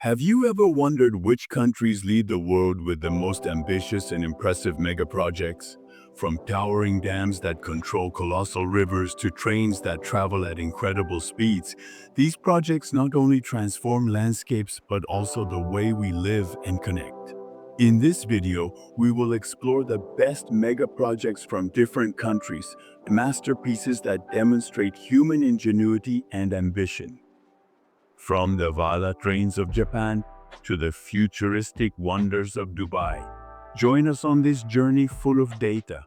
Have you ever wondered which countries lead the world with the most ambitious and impressive megaprojects? From towering dams that control colossal rivers to trains that travel at incredible speeds, these projects not only transform landscapes but also the way we live and connect. In this video, we will explore the best megaprojects from different countries, masterpieces that demonstrate human ingenuity and ambition. From the Vala trains of Japan to the futuristic wonders of Dubai. Join us on this journey full of data,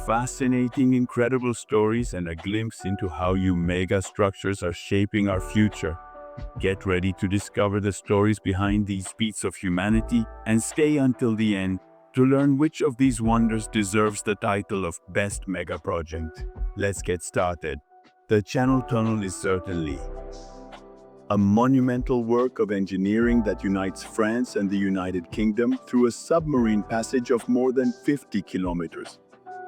fascinating, incredible stories, and a glimpse into how mega structures are shaping our future. Get ready to discover the stories behind these feats of humanity and stay until the end to learn which of these wonders deserves the title of Best Mega Project. Let's get started. The Channel Tunnel is certainly a monumental work of engineering that unites France and the United Kingdom through a submarine passage of more than 50 kilometers.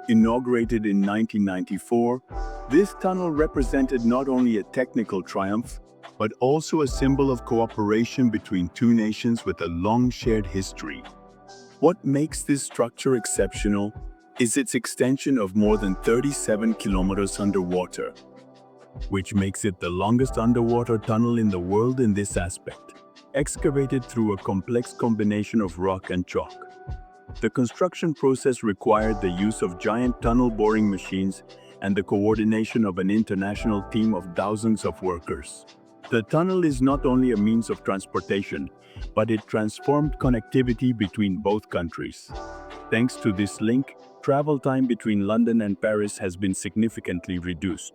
Inaugurated in 1994, this tunnel represented not only a technical triumph, but also a symbol of cooperation between two nations with a long shared history. What makes this structure exceptional is its extension of more than 37 kilometers underwater, which makes it the longest underwater tunnel in the world in this aspect, excavated through a complex combination of rock and chalk. The construction process required the use of giant tunnel boring machines and the coordination of an international team of thousands of workers. The tunnel is not only a means of transportation, but it transformed connectivity between both countries. Thanks to this link, travel time between London and Paris has been significantly reduced,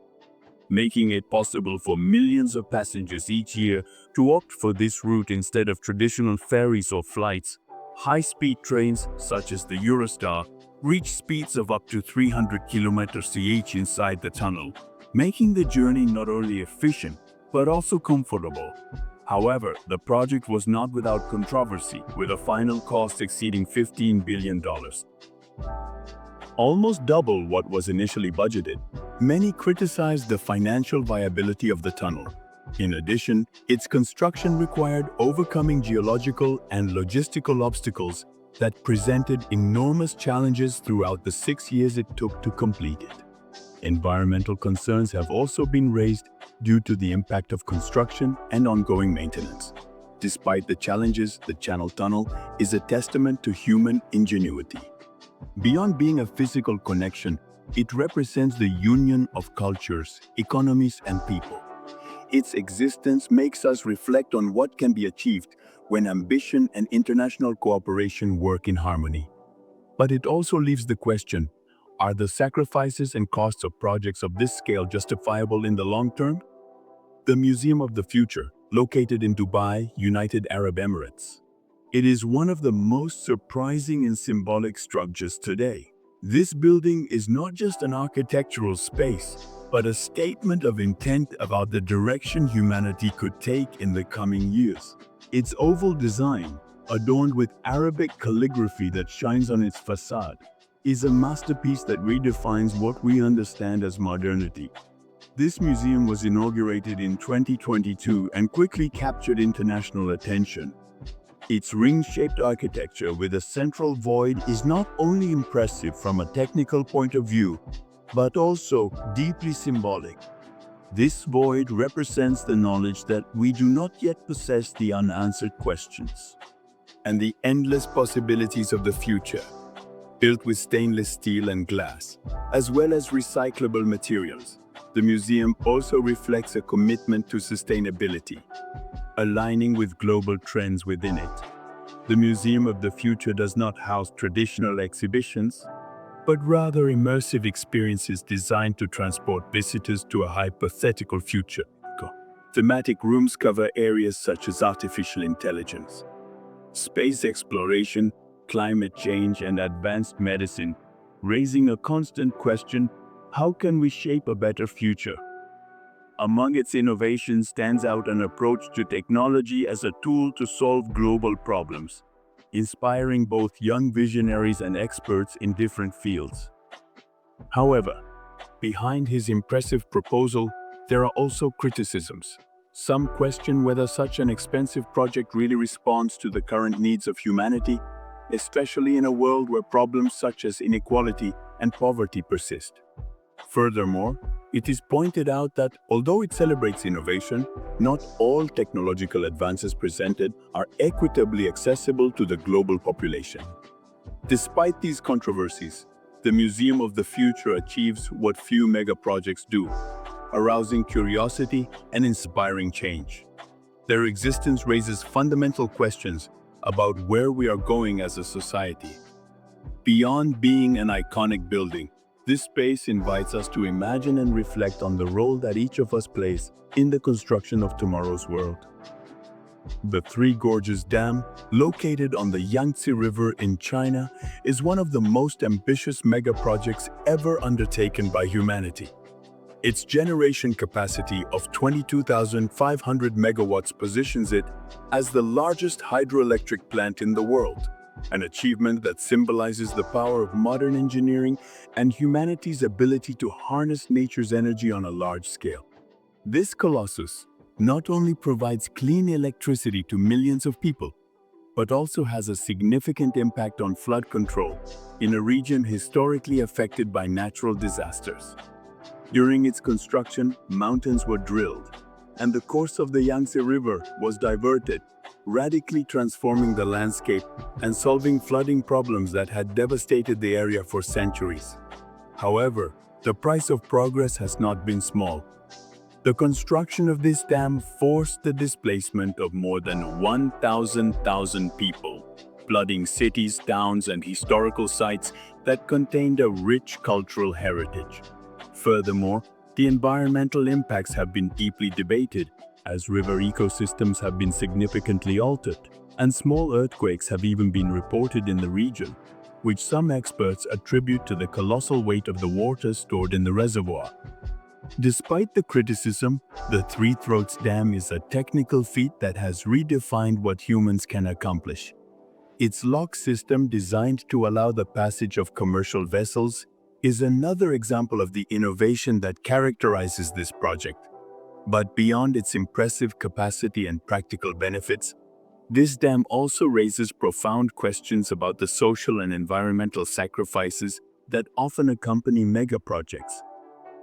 making it possible for millions of passengers each year to opt for this route instead of traditional ferries or flights. High-speed trains, such as the Eurostar, reach speeds of up to 300 km/h inside the tunnel, making the journey not only efficient, but also comfortable. However, the project was not without controversy, with a final cost exceeding $15 billion. Almost double what was initially budgeted. Many criticized the financial viability of the tunnel. In addition, its construction required overcoming geological and logistical obstacles that presented enormous challenges throughout the 6 years it took to complete it. Environmental concerns have also been raised due to the impact of construction and ongoing maintenance. Despite the challenges, the Channel Tunnel is a testament to human ingenuity. Beyond being a physical connection, it represents the union of cultures, economies, and people. Its existence makes us reflect on what can be achieved when ambition and international cooperation work in harmony. But it also leaves the question, are the sacrifices and costs of projects of this scale justifiable in the long term? The Museum of the Future, located in Dubai, United Arab Emirates. It is one of the most surprising and symbolic structures today. This building is not just an architectural space, but a statement of intent about the direction humanity could take in the coming years. Its oval design, adorned with Arabic calligraphy that shines on its facade, is a masterpiece that redefines what we understand as modernity. This museum was inaugurated in 2022 and quickly captured international attention. Its ring-shaped architecture with a central void is not only impressive from a technical point of view, but also deeply symbolic. This void represents the knowledge that we do not yet possess the unanswered questions and the endless possibilities of the future. Built with stainless steel and glass, as well as recyclable materials, the museum also reflects a commitment to sustainability, aligning with global trends within it. The Museum of the Future does not house traditional exhibitions, but rather immersive experiences designed to transport visitors to a hypothetical future. Thematic rooms cover areas such as artificial intelligence, space exploration, climate change, and advanced medicine, raising a constant question: how can we shape a better future? Among its innovations stands out an approach to technology as a tool to solve global problems, inspiring both young visionaries and experts in different fields. However, behind his impressive proposal, there are also criticisms. Some question whether such an expensive project really responds to the current needs of humanity, especially in a world where problems such as inequality and poverty persist. Furthermore, it is pointed out that although it celebrates innovation, not all technological advances presented are equitably accessible to the global population. Despite these controversies, the Museum of the Future achieves what few megaprojects do, arousing curiosity and inspiring change. Their existence raises fundamental questions about where we are going as a society. Beyond being an iconic building, this space invites us to imagine and reflect on the role that each of us plays in the construction of tomorrow's world. The Three Gorges Dam, located on the Yangtze River in China, is one of the most ambitious megaprojects ever undertaken by humanity. Its generation capacity of 22,500 megawatts positions it as the largest hydroelectric plant in the world, an achievement that symbolizes the power of modern engineering and humanity's ability to harness nature's energy on a large scale. This colossus not only provides clean electricity to millions of people, but also has a significant impact on flood control in a region historically affected by natural disasters. During its construction, mountains were drilled, and the course of the Yangtze River was diverted, radically transforming the landscape and solving flooding problems that had devastated the area for centuries. However, the price of progress has not been small. The construction of this dam forced the displacement of more than 1,000 people, flooding cities, towns, and historical sites that contained a rich cultural heritage. Furthermore, the environmental impacts have been deeply debated, as river ecosystems have been significantly altered, and small earthquakes have even been reported in the region, which some experts attribute to the colossal weight of the water stored in the reservoir. Despite the criticism, the Three Throats Dam is a technical feat that has redefined what humans can accomplish. Its lock system, designed to allow the passage of commercial vessels, is another example of the innovation that characterizes this project. But beyond its impressive capacity and practical benefits, this dam also raises profound questions about the social and environmental sacrifices that often accompany megaprojects.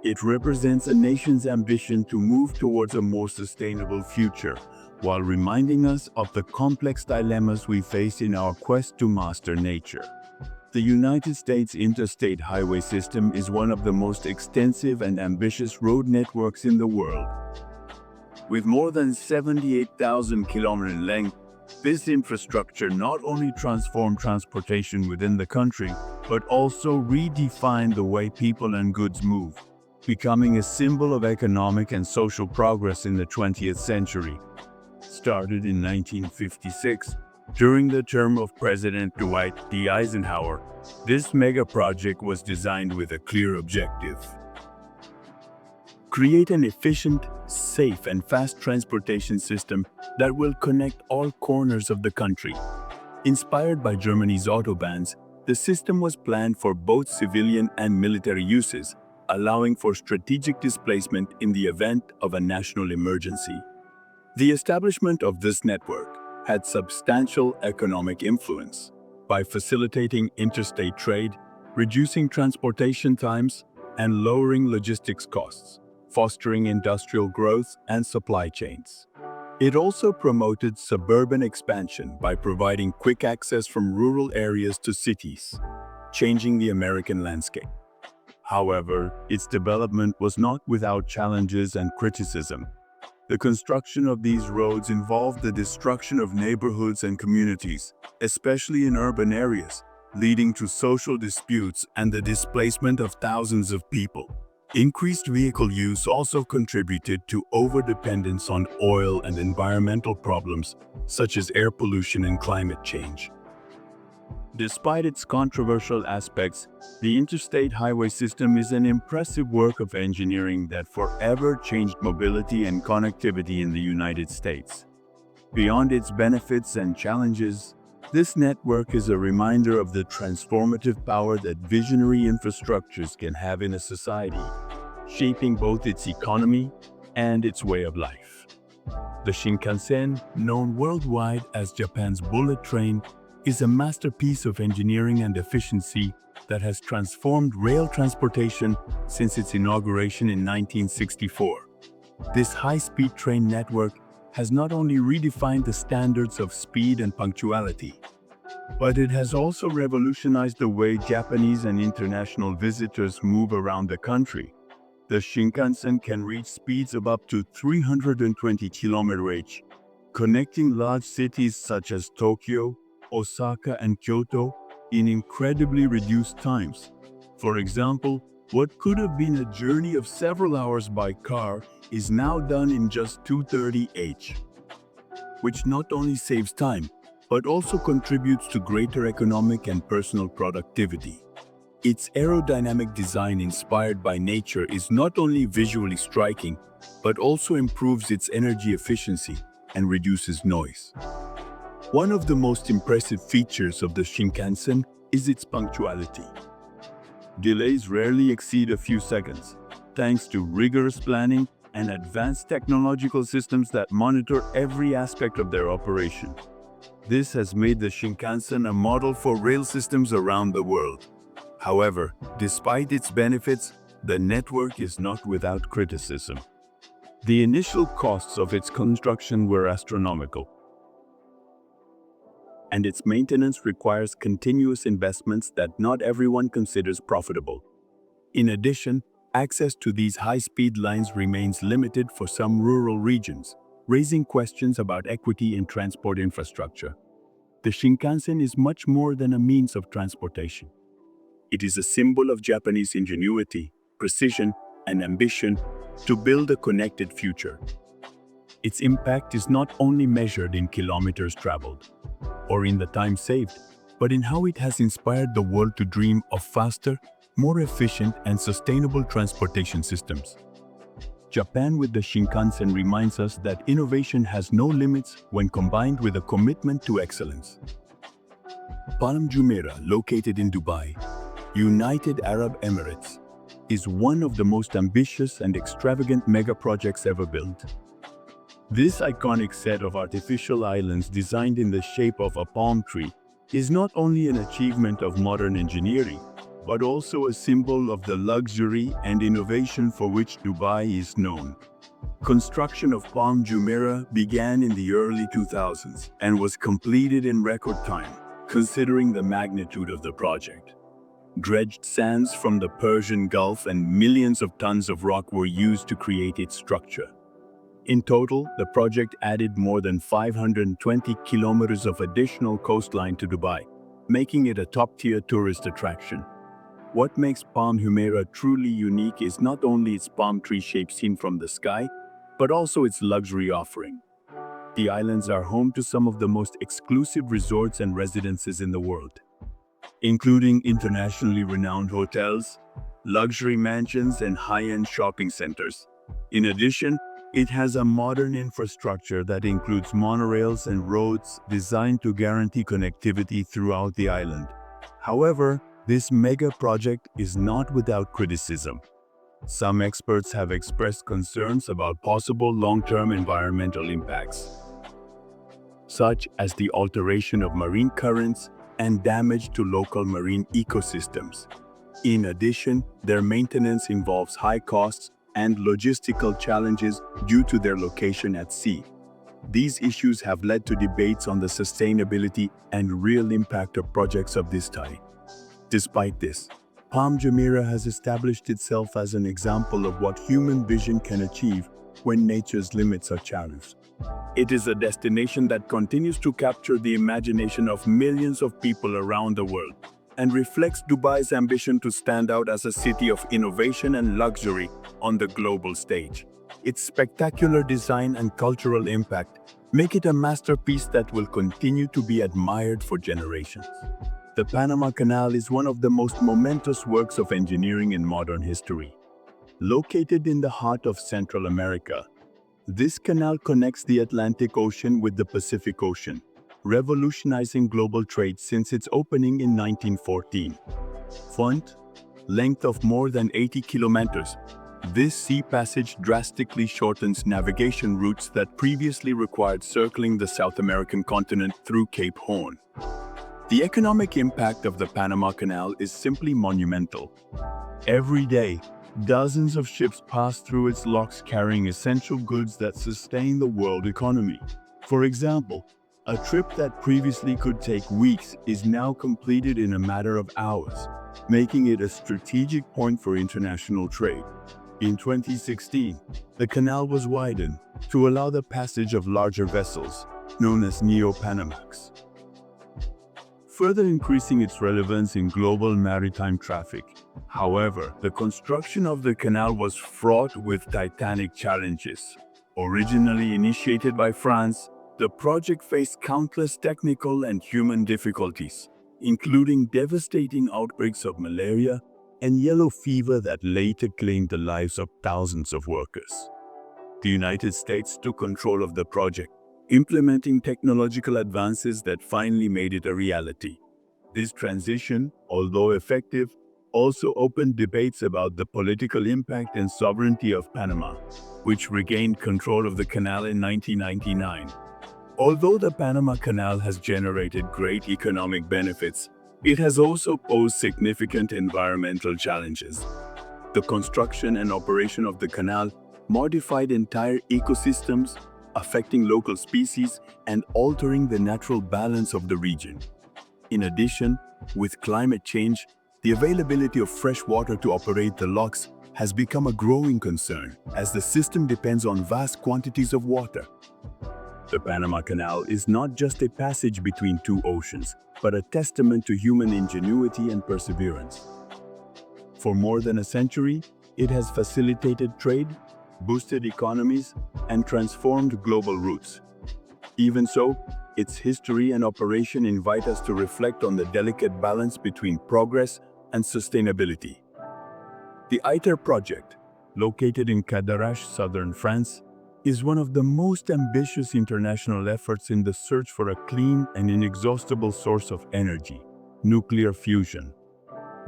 It represents a nation's ambition to move towards a more sustainable future, while reminding us of the complex dilemmas we face in our quest to master nature. The United States interstate highway system is one of the most extensive and ambitious road networks in the world. With more than 78,000 kilometers in length, this infrastructure not only transformed transportation within the country, but also redefined the way people and goods move, becoming a symbol of economic and social progress in the 20th century. Started in 1956, during the term of President Dwight D. Eisenhower, this megaproject was designed with a clear objective: create an efficient, safe, and fast transportation system that will connect all corners of the country. Inspired by Germany's autobahns, the system was planned for both civilian and military uses, allowing for strategic displacement in the event of a national emergency. The establishment of this network had substantial economic influence by facilitating interstate trade, reducing transportation times, and lowering logistics costs, fostering industrial growth and supply chains. It also promoted suburban expansion by providing quick access from rural areas to cities, changing the American landscape. However, its development was not without challenges and criticism. The construction of these roads involved the destruction of neighborhoods and communities, especially in urban areas, leading to social disputes and the displacement of thousands of people. Increased vehicle use also contributed to overdependence on oil and environmental problems, such as air pollution and climate change. Despite its controversial aspects, the interstate highway system is an impressive work of engineering that forever changed mobility and connectivity in the United States. Beyond its benefits and challenges, this network is a reminder of the transformative power that visionary infrastructures can have in a society, shaping both its economy and its way of life. The Shinkansen, known worldwide as Japan's bullet train, is a masterpiece of engineering and efficiency that has transformed rail transportation since its inauguration in 1964. This high-speed train network has not only redefined the standards of speed and punctuality, but it has also revolutionized the way Japanese and international visitors move around the country. The Shinkansen can reach speeds of up to 320 km/h, connecting large cities such as Tokyo, Osaka, and Kyoto in incredibly reduced times. For example, what could have been a journey of several hours by car is now done in just 230 h, which not only saves time, but also contributes to greater economic and personal productivity. Its aerodynamic design inspired by nature is not only visually striking, but also improves its energy efficiency and reduces noise. One of the most impressive features of the Shinkansen is its punctuality. Delays rarely exceed a few seconds, thanks to rigorous planning and advanced technological systems that monitor every aspect of their operation. This has made the Shinkansen a model for rail systems around the world. However, despite its benefits, the network is not without criticism. The initial costs of its construction were astronomical, and its maintenance requires continuous investments that not everyone considers profitable. In addition, access to these high-speed lines remains limited for some rural regions, raising questions about equity in transport infrastructure. The Shinkansen is much more than a means of transportation. It is a symbol of Japanese ingenuity, precision, and ambition to build a connected future. Its impact is not only measured in kilometers traveled or in the time saved, but in how it has inspired the world to dream of faster, more efficient, and sustainable transportation systems. Japan with the Shinkansen reminds us that innovation has no limits when combined with a commitment to excellence. Palm Jumeirah, located in Dubai, United Arab Emirates, is one of the most ambitious and extravagant megaprojects ever built. This iconic set of artificial islands designed in the shape of a palm tree is not only an achievement of modern engineering, but also a symbol of the luxury and innovation for which Dubai is known. Construction of Palm Jumeirah began in the early 2000s and was completed in record time, considering the magnitude of the project. Dredged sands from the Persian Gulf and millions of tons of rock were used to create its structure. In total, the project added more than 520 kilometers of additional coastline to Dubai, making it a top-tier tourist attraction. What makes Palm Jumeirah truly unique is not only its palm tree shape seen from the sky, but also its luxury offering. The islands are home to some of the most exclusive resorts and residences in the world, including internationally renowned hotels, luxury mansions, and high-end shopping centers. In addition, it has a modern infrastructure that includes monorails and roads designed to guarantee connectivity throughout the island. However, this mega project is not without criticism. Some experts have expressed concerns about possible long-term environmental impacts, such as the alteration of marine currents and damage to local marine ecosystems. In addition, their maintenance involves high costs and logistical challenges due to their location at sea. These issues have led to debates on the sustainability and real impact of projects of this type. Despite this, Palm Jumeirah has established itself as an example of what human vision can achieve when nature's limits are challenged. It is a destination that continues to capture the imagination of millions of people around the world and reflects Dubai's ambition to stand out as a city of innovation and luxury on the global stage. Its spectacular design and cultural impact make it a masterpiece that will continue to be admired for generations. The Panama Canal is one of the most momentous works of engineering in modern history. Located in the heart of Central America, this canal connects the Atlantic Ocean with the Pacific Ocean, revolutionizing global trade since its opening in 1914. Length of more than 80 kilometers, This sea passage drastically shortens navigation routes that previously required circling the South American continent through Cape Horn. The economic impact of the Panama Canal is simply monumental. Every day, dozens of ships pass through its locks carrying essential goods that sustain the world economy. For example, a trip that previously could take weeks is now completed in a matter of hours, making it a strategic point for international trade. In 2016, the canal was widened to allow the passage of larger vessels, known as Neo-Panamax, further increasing its relevance in global maritime traffic. However, the construction of the canal was fraught with titanic challenges. Originally initiated by France, the project faced countless technical and human difficulties, including devastating outbreaks of malaria and yellow fever that later claimed the lives of thousands of workers. The United States took control of the project, implementing technological advances that finally made it a reality. This transition, although effective, also opened debates about the political impact and sovereignty of Panama, which regained control of the canal in 1999. Although the Panama Canal has generated great economic benefits, it has also posed significant environmental challenges. The construction and operation of the canal modified entire ecosystems, affecting local species and altering the natural balance of the region. In addition, with climate change, the availability of fresh water to operate the locks has become a growing concern, as the system depends on vast quantities of water. The Panama Canal is not just a passage between two oceans, but a testament to human ingenuity and perseverance. For more than a century, it has facilitated trade, boosted economies, and transformed global routes. Even so, its history and operation invite us to reflect on the delicate balance between progress and sustainability. The ITER project, located in Cadarache, southern France, is one of the most ambitious international efforts in the search for a clean and inexhaustible source of energy, nuclear fusion.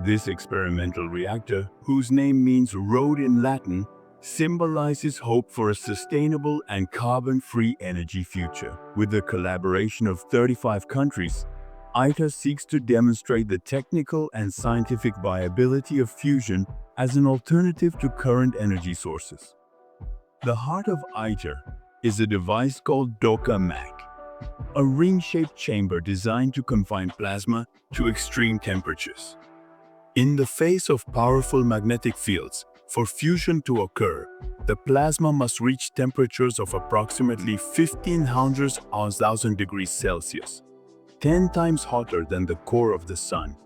This experimental reactor, whose name means road in Latin, symbolizes hope for a sustainable and carbon-free energy future. With the collaboration of 35 countries, ITER seeks to demonstrate the technical and scientific viability of fusion as an alternative to current energy sources. The heart of ITER is a device called DOCA-MAC, a ring-shaped chamber designed to confine plasma to extreme temperatures. In the face of powerful magnetic fields, for fusion to occur, the plasma must reach temperatures of approximately 1500 degrees Celsius, 10 times hotter than the core of the Sun.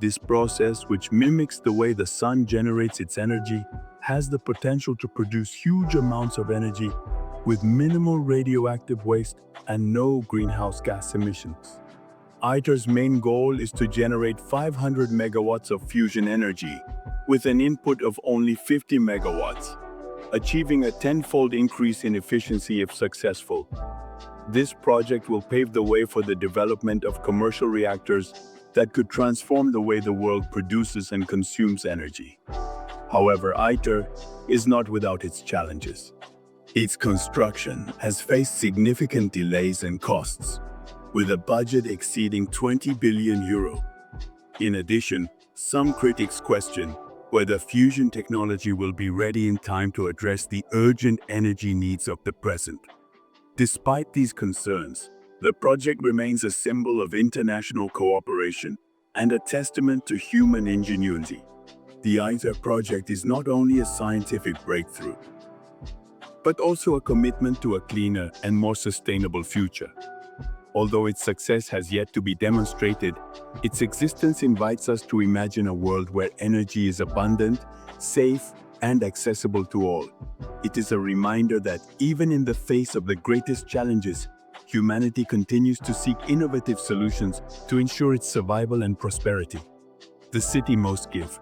This process, which mimics the way the Sun generates its energy, has the potential to produce huge amounts of energy with minimal radioactive waste and no greenhouse gas emissions. ITER's main goal is to generate 500 megawatts of fusion energy with an input of only 50 megawatts, achieving a tenfold increase in efficiency if successful. This project will pave the way for the development of commercial reactors that could transform the way the world produces and consumes energy. However, ITER is not without its challenges. Its construction has faced significant delays and costs, with a budget exceeding €20 billion. In addition, some critics question whether fusion technology will be ready in time to address the urgent energy needs of the present. Despite these concerns, the project remains a symbol of international cooperation and a testament to human ingenuity. The ITER project is not only a scientific breakthrough, but also a commitment to a cleaner and more sustainable future. Although its success has yet to be demonstrated, its existence invites us to imagine a world where energy is abundant, safe, and accessible to all. It is a reminder that even in the face of the greatest challenges, humanity continues to seek innovative solutions to ensure its survival and prosperity. The city Mosgiv,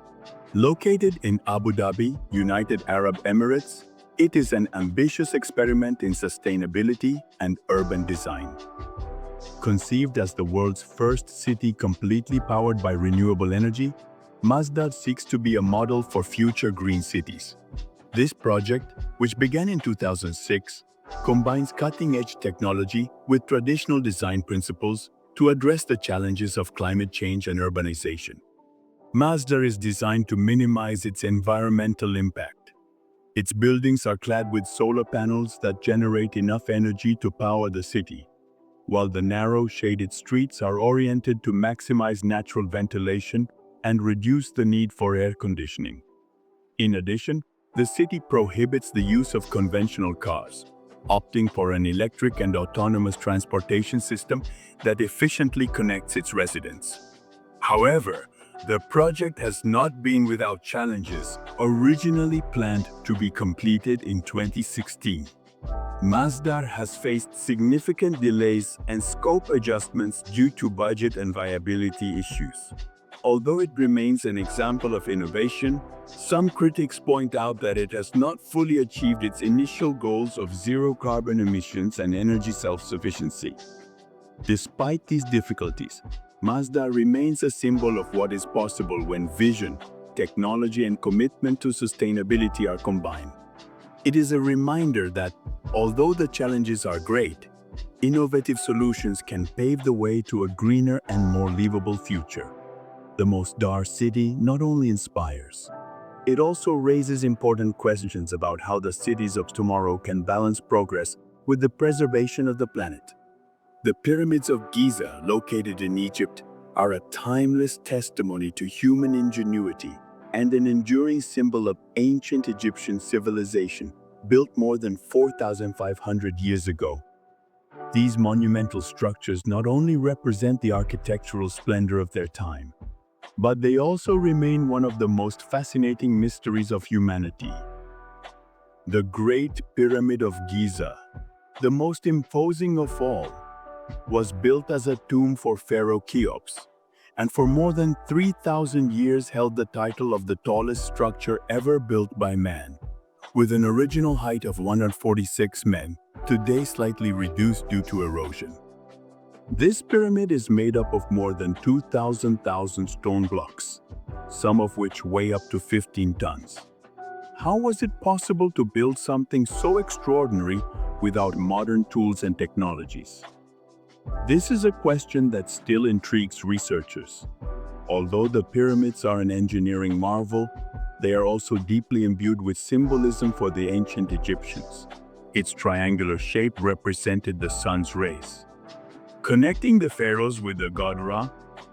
located in Abu Dhabi, United Arab Emirates, it is an ambitious experiment in sustainability and urban design. Conceived as the world's first city completely powered by renewable energy, Masdar seeks to be a model for future green cities. This project, which began in 2006, combines cutting-edge technology with traditional design principles to address the challenges of climate change and urbanization. Mazda is designed to minimize its environmental impact. Its buildings are clad with solar panels that generate enough energy to power the city, while the narrow, shaded streets are oriented to maximize natural ventilation and reduce the need for air conditioning. In addition, the city prohibits the use of conventional cars, opting for an electric and autonomous transportation system that efficiently connects its residents. However, the project has not been without challenges. Originally planned to be completed in 2016, Mazda has faced significant delays and scope adjustments due to budget and viability issues. Although it remains an example of innovation, some critics point out that it has not fully achieved its initial goals of zero carbon emissions and energy self-sufficiency. Despite these difficulties, Mazda remains a symbol of what is possible when vision, technology, and commitment to sustainability are combined. It is a reminder that, although the challenges are great, innovative solutions can pave the way to a greener and more livable future. The Mostar city not only inspires, it also raises important questions about how the cities of tomorrow can balance progress with the preservation of the planet. The pyramids of Giza, located in Egypt, are a timeless testimony to human ingenuity and an enduring symbol of ancient Egyptian civilization built more than 4,500 years ago. These monumental structures not only represent the architectural splendor of their time, but they also remain one of the most fascinating mysteries of humanity. The Great Pyramid of Giza, the most imposing of all, was built as a tomb for Pharaoh Cheops, and for more than 3,000 years held the title of the tallest structure ever built by man, with an original height of 146 men, today slightly reduced due to erosion. This pyramid is made up of more than 2,000 stone blocks, some of which weigh up to 15 tons. How was it possible to build something so extraordinary without modern tools and technologies? This is a question that still intrigues researchers. Although the pyramids are an engineering marvel, they are also deeply imbued with symbolism for the ancient Egyptians. Its triangular shape represented the sun's rays, connecting the pharaohs with the god Ra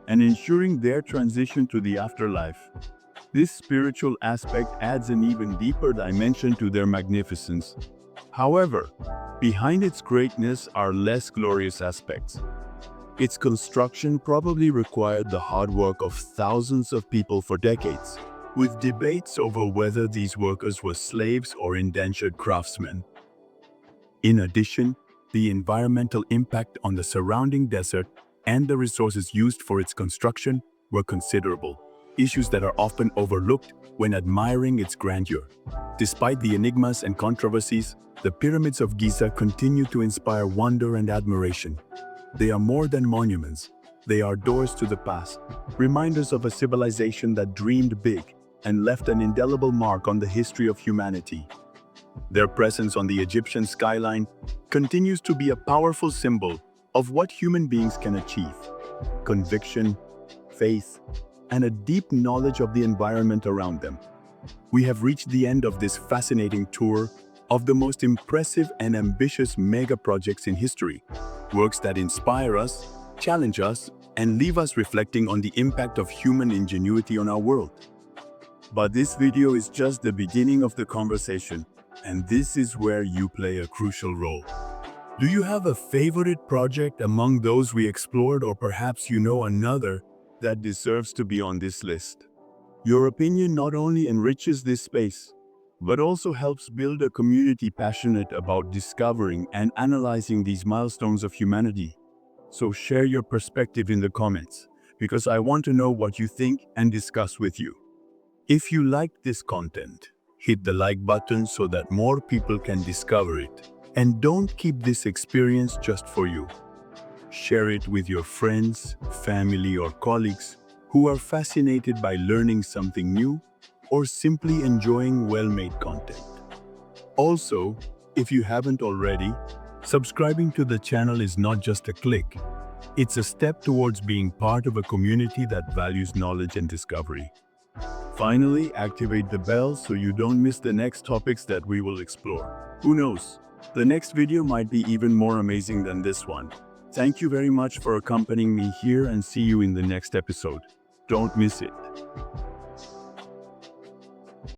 and ensuring their transition to the afterlife. This spiritual aspect adds an even deeper dimension to their magnificence. However, behind its greatness are less glorious aspects. Its construction probably required the hard work of thousands of people for decades, with debates over whether these workers were slaves or indentured craftsmen. In addition, the environmental impact on the surrounding desert and the resources used for its construction were considerable, issues that are often overlooked when admiring its grandeur. Despite the enigmas and controversies, the pyramids of Giza continue to inspire wonder and admiration. They are more than monuments. They are doors to the past, reminders of a civilization that dreamed big and left an indelible mark on the history of humanity. Their presence on the Egyptian skyline continues to be a powerful symbol of what human beings can achieve: conviction, faith, and a deep knowledge of the environment around them. We have reached the end of this fascinating tour of the most impressive and ambitious mega projects in history, works that inspire us, challenge us, and leave us reflecting on the impact of human ingenuity on our world. But this video is just the beginning of the conversation, and this is where you play a crucial role. Do you have a favorite project among those we explored, or perhaps you know another that deserves to be on this list? Your opinion not only enriches this space, but also helps build a community passionate about discovering and analyzing these milestones of humanity. So share your perspective in the comments, because I want to know what you think and discuss with you. If you liked this content, hit the like button so that more people can discover it. And don't keep this experience just for you. Share it with your friends, family, or colleagues who are fascinated by learning something new or simply enjoying well-made content. Also, if you haven't already, subscribing to the channel is not just a click. It's a step towards being part of a community that values knowledge and discovery. Finally, activate the bell so you don't miss the next topics that we will explore. Who knows? The next video might be even more amazing than this one. Thank you very much for accompanying me here and see you in the next episode. Don't miss it.